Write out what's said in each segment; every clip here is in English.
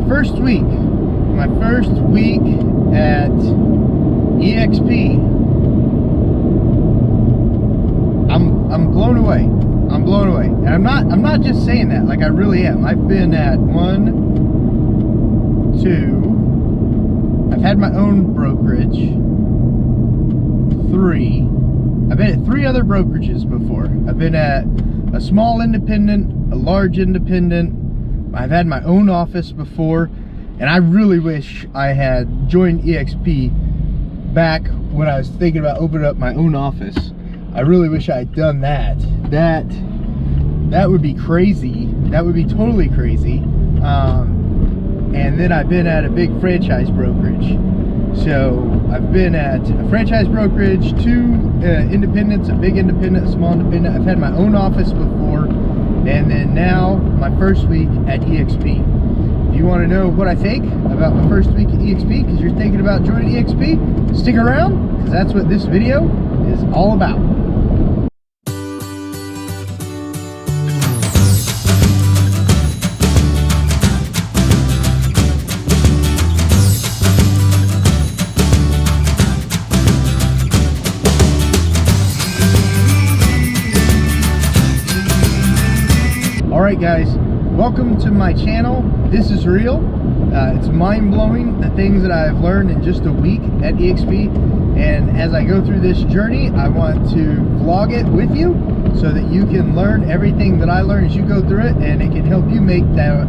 first week at eXp, I'm blown away. I'm blown away. And I'm not just saying that, like I really am. I've been at I've had my own brokerage. I've been at 3 other brokerages before. I've been at a small independent, a large independent. I've had my own office before, and I really wish I had joined eXp back when I was thinking about opening up my own office. I really wish I had done that. That would be crazy. That would be totally crazy. And then I've been at a big franchise brokerage. So I've been at a franchise brokerage, 2 independents, a big independent, a small independent. I've had my own office before, and then now my first week at eXp. If you want to know what I think about my first week at eXp, because you're thinking about joining eXp, stick around, because that's what this video is all about. Alright guys, welcome to my channel. This is real. It's mind-blowing, the things that I've learned in just a week at eXp, and as I go through this journey, I want to vlog it with you so that you can learn everything that I learn as you go through it, and it can help you make the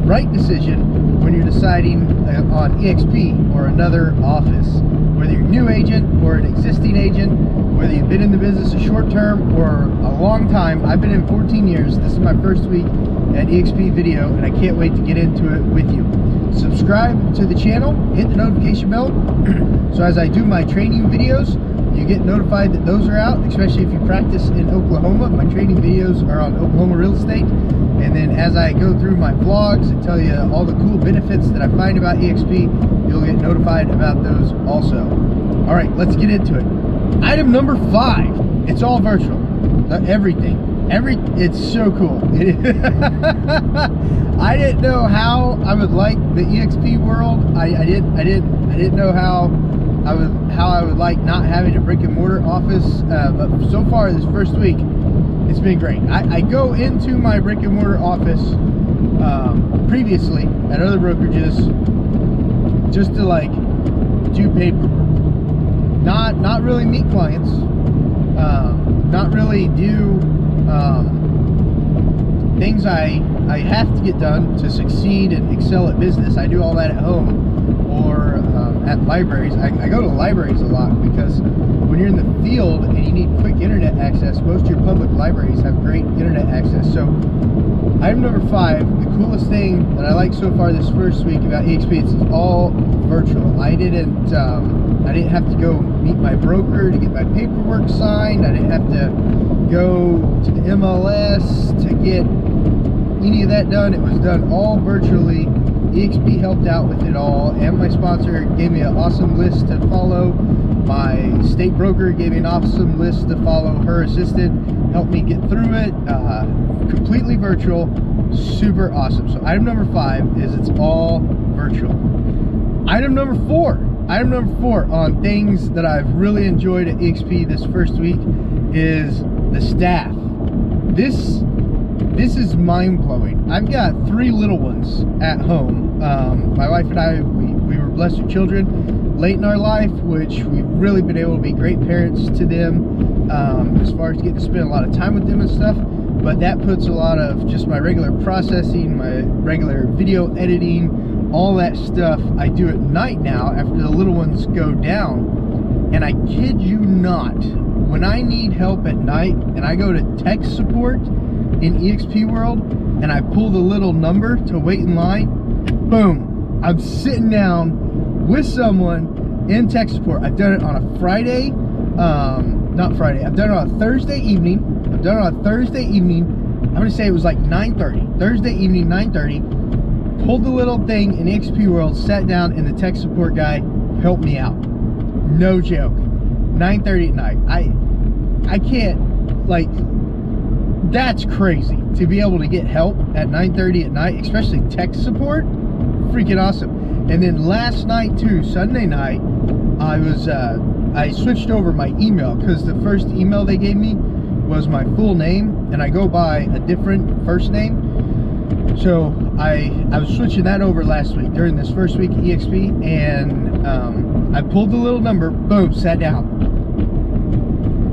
right decision when you're deciding on eXp or another office. Whether you're a new agent or an existing agent, whether you've been in the business a short term or a long time. I've been in 14 years. This is my first week at eXp video, and I can't wait to get into it with you. Subscribe to the channel, hit the notification bell, so as I do my training videos, you get notified that those are out, especially if you practice in Oklahoma. My training videos are on Oklahoma real estate. And then as I go through my vlogs and tell you all the cool benefits that I find about eXp, you'll get notified about those also. All right, let's get into it. Item number 5, it's all virtual. Everything. It's so cool. I didn't know how I would like the eXp world. I didn't know how I would like not having a brick and mortar office. But so far this first week, it's been great. I go into my brick and mortar office previously at other brokerages just to like do paperwork. Not really meet clients, not really do things I have to get done to succeed and excel at business. I do all that at home or at libraries. I go to libraries a lot because when you're in the field and you need quick internet access, most of your public libraries have great internet access. So item number 5, the coolest thing that I like so far this first week about eXp, it's all virtual. I didn't have to go meet my broker to get my paperwork signed. I didn't have to go to the MLS to get any of that done. It was done all virtually. eXp helped out with it all, and my sponsor gave me an awesome list to follow. My state broker gave me an awesome list to follow. Her assistant helped me get through it. Completely virtual, super awesome. So item number 5 is it's all virtual. Item number 4 on things that I've really enjoyed at eXp this first week is the staff. This is mind-blowing. I've got 3 little ones at home. My wife and I, we were blessed with children late in our life, which we've really been able to be great parents to them, as far as getting to spend a lot of time with them and stuff. But that puts a lot of just my regular processing, my regular video editing, all that stuff I do at night now after the little ones go down. And I kid you not, when I need help at night and I go to tech support in eXp world and I pull the little number to wait in line, boom, I'm sitting down with someone in tech support. I've done it on a Friday, I've done it on a Thursday evening. I'm gonna say it was like 9:30, Thursday evening, 9:30. Pulled the little thing in eXp world, sat down, and the tech support guy helped me out. No joke. 9:30 at night. I can't, like, that's crazy to be able to get help at 9:30 at night, especially tech support. freaking awesome. And then last night too, Sunday night, I switched over my email, because the first email they gave me was my full name, and I go by a different first name. So I was switching that over last week during this first week at eXp, and I pulled the little number, boom, sat down.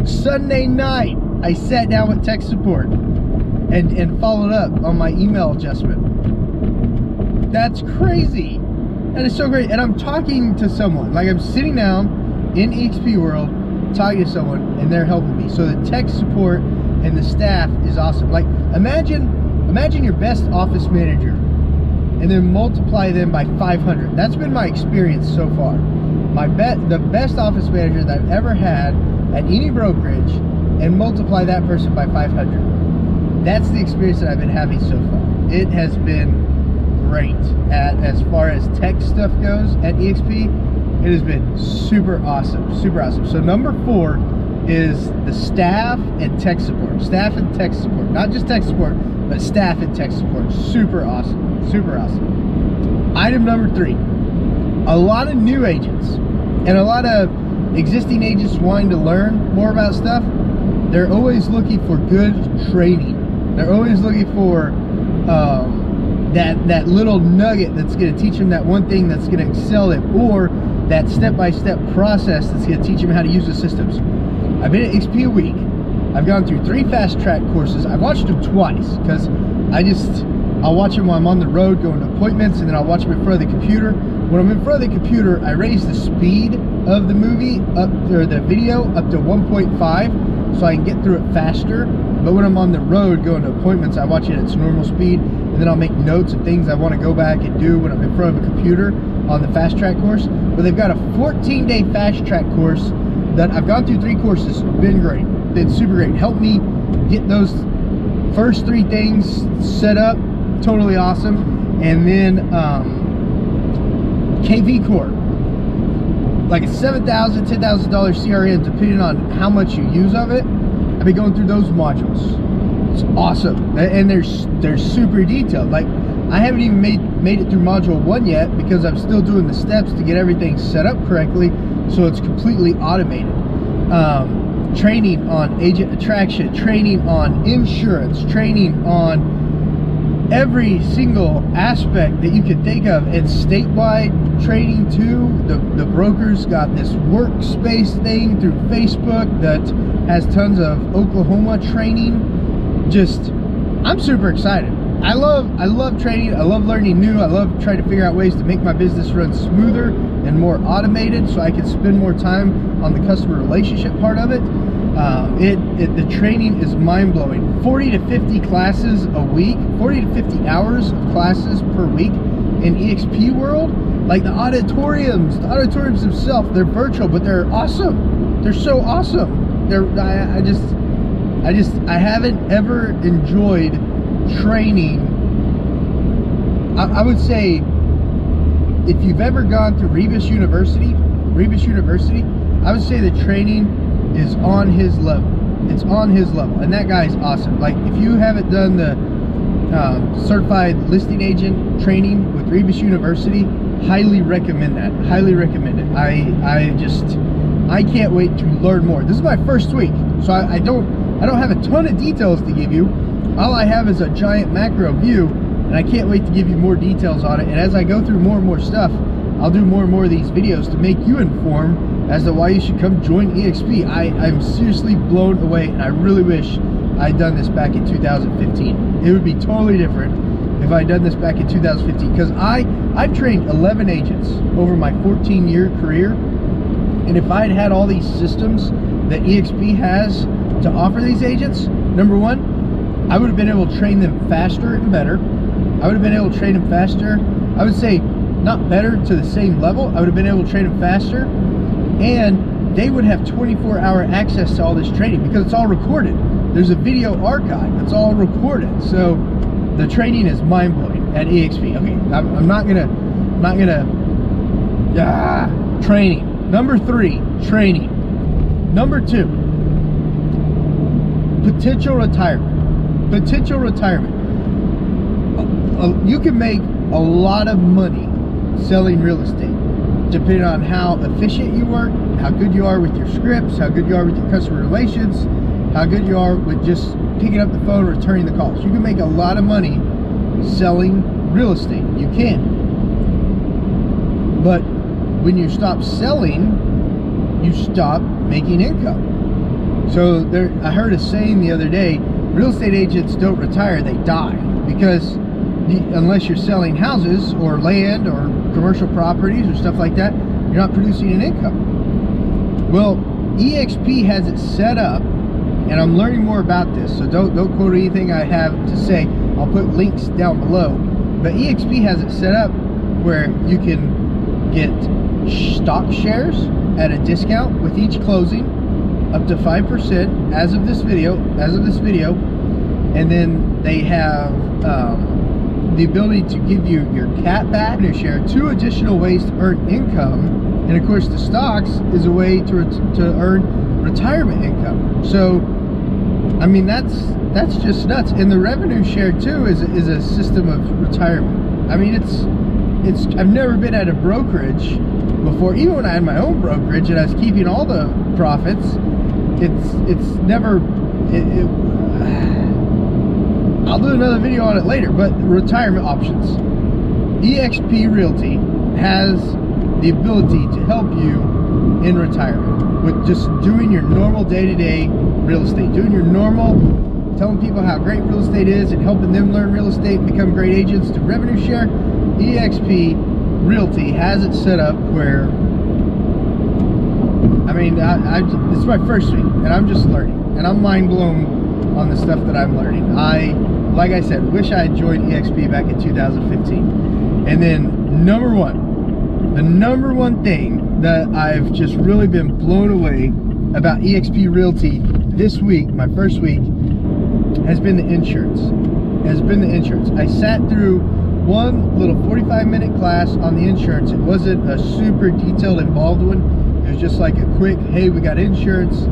Sunday night, I sat down with tech support and followed up on my email adjustment. That's crazy. That is so great. And I'm talking to someone, like I'm sitting down in eXp world talking to someone, and they're helping me. So the tech support and the staff is awesome. Like imagine your best office manager and then multiply them by 500. That's been my experience so far. The best office manager that I've ever had at any brokerage, and multiply that person by 500. That's the experience that I've been having so far. It has been great as far as tech stuff goes at eXp. It has been super awesome, super awesome. So number 4 is the staff and tech support. Staff and tech support, not just tech support, but staff and tech support. Super awesome, super awesome. Item number 3, a lot of new agents and a lot of existing agents wanting to learn more about stuff. They're always looking for good training. They're always looking for that little nugget that's going to teach them that one thing that's going to excel them, or that step-by-step process that's going to teach them how to use the systems. I've been at eXp a week. I've gone through 3 fast track courses. I've watched them twice, because I'll watch them while I'm on the road going to appointments, and then I'll watch them in front of the computer. When I'm in front of the computer, I raise the speed of the movie or the video up to 1.5 so I can get through it faster. But when I'm on the road going to appointments, I watch it at its normal speed, and then I'll make notes of things I want to go back and do when I'm in front of a computer on the fast track course. But they've got a 14-day fast track course that I've gone through 3 courses. Been great, been super great. Helped me get those first 3 things set up, totally awesome. And then KV Core, like a $7,000, $10,000 CRM, depending on how much you use of it. I've been going through those modules. It's awesome, and they're super detailed. Like I haven't even made it through module 1 yet, because I'm still doing the steps to get everything set up correctly, so it's completely automated. Training on agent attraction, training on insurance, training on every single aspect that you could think of. It's statewide training too. The brokers got this workspace thing through Facebook that has tons of Oklahoma training. I'm super excited. I love training. I love learning new. I love trying to figure out ways to make my business run smoother and more automated, so I can spend more time on the customer relationship part of it. The training is mind-blowing. 40 to 50 classes a week, 40 to 50 hours of classes per week in eXp world. Like the auditoriums themselves, they're virtual, but they're awesome. They're so awesome. I haven't ever enjoyed training. I would say, if you've ever gone to Rebus University, I would say the training is on his level. It's on his level, and that guy's awesome. Like if you haven't done the certified listing agent training with Rebus University, highly recommend that. Highly recommend it. I can't wait to learn more. This is my first week, so I don't have a ton of details to give you. All I have is a giant macro view, and I can't wait to give you more details on it. And as I go through more and more stuff, I'll do more and more of these videos to make you informed as to why you should come join eXp. I'm seriously blown away, and I really wish I'd done this back in 2015. It would be totally different if I'd done this back in 2015, because I've trained 11 agents over my 14-year career, and if I'd had all these systems that eXp has to offer these agents, number 1, I would have been able to train them faster and better. I would have been able to train them faster. I would say not better, to the same level. I would have been able to train them faster, and they would have 24-hour access to all this training, because it's all recorded. There's a video archive. It's all recorded. So the training is mind-blowing at eXp. Okay, I'm not gonna training. Number 3, training. Number 2, potential retirement. You can make a lot of money selling real estate, depending on how efficient you work, how good you are with your scripts, how good you are with your customer relations, how good you are with just picking up the phone, returning the calls. You can make a lot of money selling real estate. You can. But when you stop selling, you stop making income. So I heard a saying the other day, real estate agents don't retire, they die. Because unless you're selling houses or land or commercial properties or stuff like that, you're not producing an income. Well, eXp has it set up, and I'm learning more about this, so don't quote anything I have to say. I'll put links down below. But eXp has it set up where you can get stock shares at a discount with each closing, up to 5% as of this video, and then they have the ability to give you your cat back and share, 2 additional ways to earn income, and of course the stocks is a way to earn retirement income. So I mean, that's just nuts. And the revenue share too is a system of retirement. I mean, it's I've never been at a brokerage before, even when I had my own brokerage and I was keeping all the profits. It's never I'll do another video on it later, but retirement options. eXp Realty has the ability to help you in retirement with just doing your normal day-to-day real estate, doing your normal, telling people how great real estate is and helping them learn real estate and become great agents to revenue share. eXp Realty has it set up where, I mean, it's my first week and I'm just learning, and I'm mind blown on the stuff that I'm learning. Like I said, wish I had joined eXp back in 2015. And then the number one thing that I've just really been blown away about eXp Realty this week, my first week, has been the insurance. I sat through one little 45-minute class on the insurance. It wasn't a super detailed, involved one. It was just like a quick, hey, we got insurance,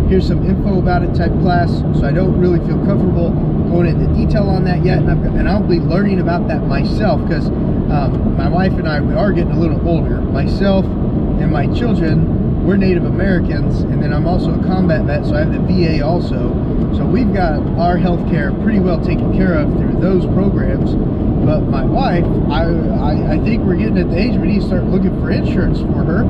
here's some info about it type class. So I don't really feel comfortable going into detail on that yet, and I'll be learning about that myself, because my wife and I, we are getting a little older. Myself and my children, we're Native Americans, and then I'm also a combat vet, so I have the VA also. So we've got our health care pretty well taken care of through those programs. But my wife, I think we're getting at the age we need to start looking for insurance for her.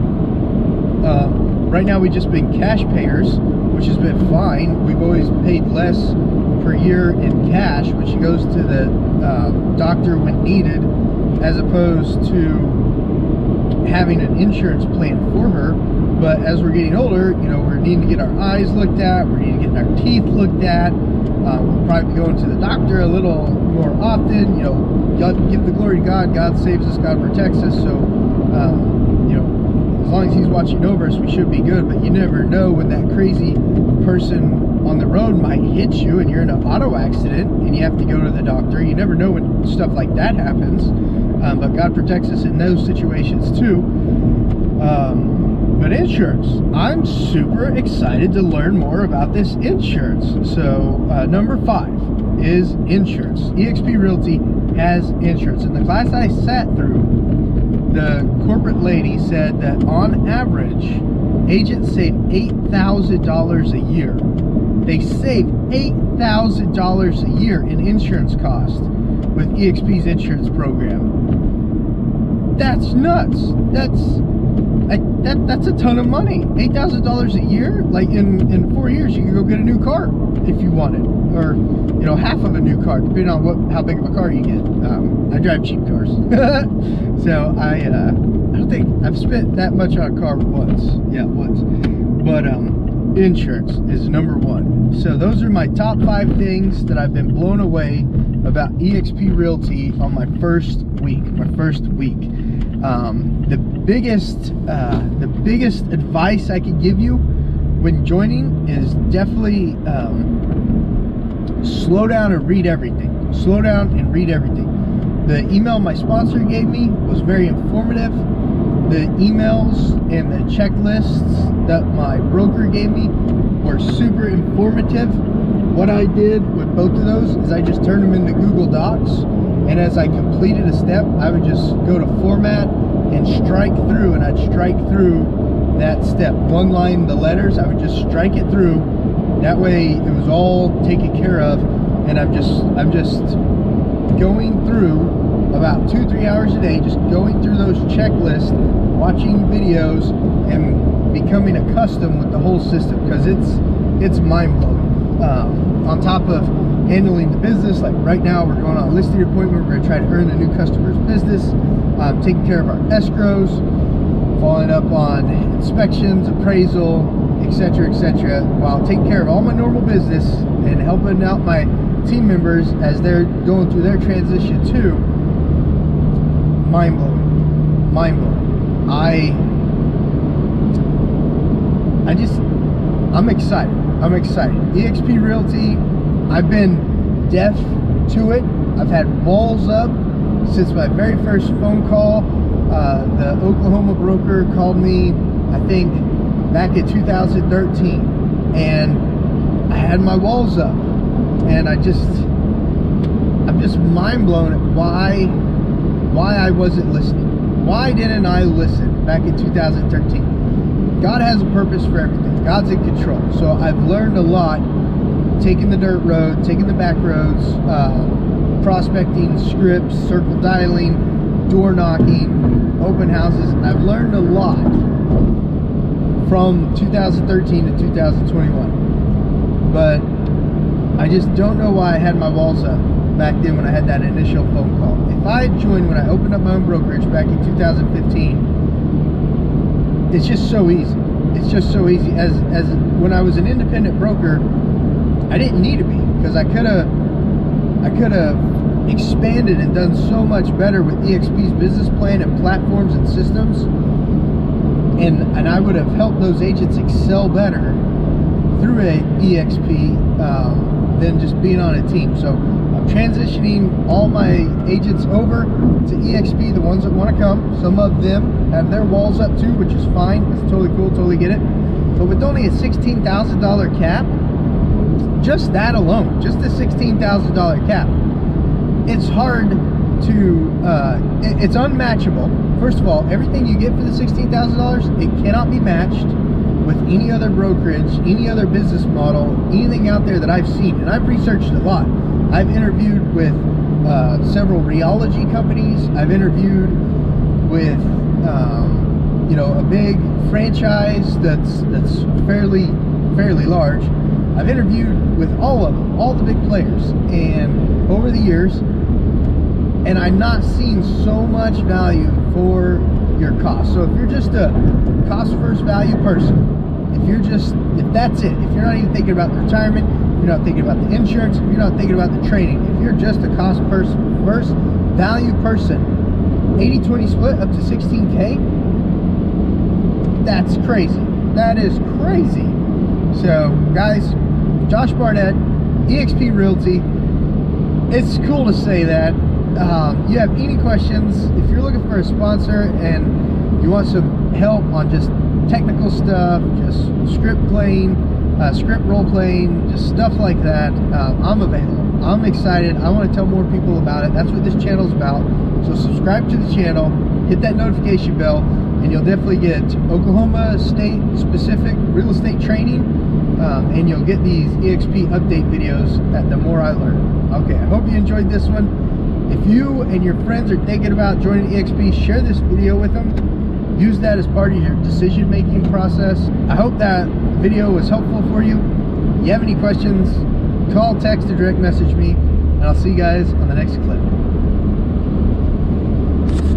Right now we've just been cash payers, which has been fine. We've always paid less per year in cash, which goes to the doctor when needed, as opposed to having an insurance plan for her. But as we're getting older, you know, we're needing to get our eyes looked at, we're needing to get our teeth looked at. We'll probably be going to the doctor a little more often. You know, God, give the glory to God. God saves us, God protects us. So, you know, as long as He's watching over us, we should be good. But you never know when that crazy person on the road might hit you and you're in an auto accident and you have to go to the doctor. You never know when stuff like that happens. But God protects us in those situations too. But insurance, I'm super excited to learn more about this insurance. So number 5 is insurance. eXp Realty has insurance. In the class I sat through, the corporate lady said that on average, agents save $8,000 a year. They save $8,000 a year in insurance cost with eXp's insurance program. That's nuts. That's a ton of money. $8,000 a year. Like in 4 years, you can go get a new car if you wanted, or you know, half of a new car, depending on how big of a car you get. I drive cheap cars, so I don't think I've spent that much on a car once. Yeah, once. But insurance is number 1. So those are my top 5 things that I've been blown away about eXp Realty on my first week. The biggest advice I could give you when joining is definitely slow down and read everything. Slow down and read everything. The email my sponsor gave me was very informative. The emails and the checklists that my broker gave me were super informative. What I did with both of those is I just turned them into Google Docs And as I completed a step, I would just go to format and strike through, and I'd strike through that step. One line, the letters, I would just strike it through. That way it was all taken care of, and I'm just going through about 2-3 hours a day, just going through those checklists, watching videos, and becoming accustomed with the whole system, because it's mind-blowing. On top of handling the business, like right now we're going on a listing appointment, we're going to try to earn a new customer's business, taking care of our escrows, following up on inspections, appraisal, etc., while taking care of all my normal business and helping out my team members as they're going through their transition too. Mind-blowing. I'm excited. eXp Realty, I've been deaf to it. I've had walls up since my very first phone call. The Oklahoma broker called me, I think, back in 2013, and I had my walls up, and I'm just mind blown at why I wasn't listening. Why didn't I listen back in 2013? God has a purpose for everything. God's in control. So I've learned a lot, taking the dirt road, taking the back roads, prospecting, scripts, circle dialing, door knocking, open houses. I've learned a lot from 2013 to 2021. But I just don't know why I had my walls up back then when I had that initial phone call. If I had joined when I opened up my own brokerage back in 2015, it's just so easy. It's just so easy. As when I was an independent broker, I didn't need to be, because I could have expanded and done so much better with eXp's business plan and platforms and systems, and I would have helped those agents excel better through a eXp than just being on a team. So I'm transitioning all my agents over to eXp, the ones that want to come. Some of them have their walls up too, which is fine. It's totally cool, totally get it. But with only a $16,000 cap, just that alone, just the $16,000 cap, it's hard to, it's unmatchable. First of all, everything you get for the $16,000, it cannot be matched with any other brokerage, any other business model, anything out there that I've seen. And I've researched a lot. I've interviewed with several rheology companies. I've interviewed with you know, a big franchise that's fairly large. I've interviewed with all of them, all the big players, and over the years, and I'm not seeing so much value for your cost. So if you're just a cost first value person, if that's it, if you're not even thinking about the retirement, if you're not thinking about the insurance, if you're not thinking about the training, if you're just a cost person first value person, 80-20 split up to 16K, that's crazy. That is crazy. So guys, Josh Barnett, eXp Realty, it's cool to say that. You have any questions, if you're looking for a sponsor and you want some help on just technical stuff, just script playing, script role playing, just stuff like that, I'm available. I'm excited. I want to tell more people about it. That's what this channel is about. So subscribe to the channel, hit that notification bell, and you'll definitely get Oklahoma state specific real estate training, and you'll get these eXp update videos the more I learn. Okay, I hope you enjoyed this one. If you and your friends are thinking about joining eXp, share this video with them. Use that as part of your decision-making process. I hope that video was helpful for you. If you have any questions, call, text, or direct message me, and I'll see you guys on the next clip.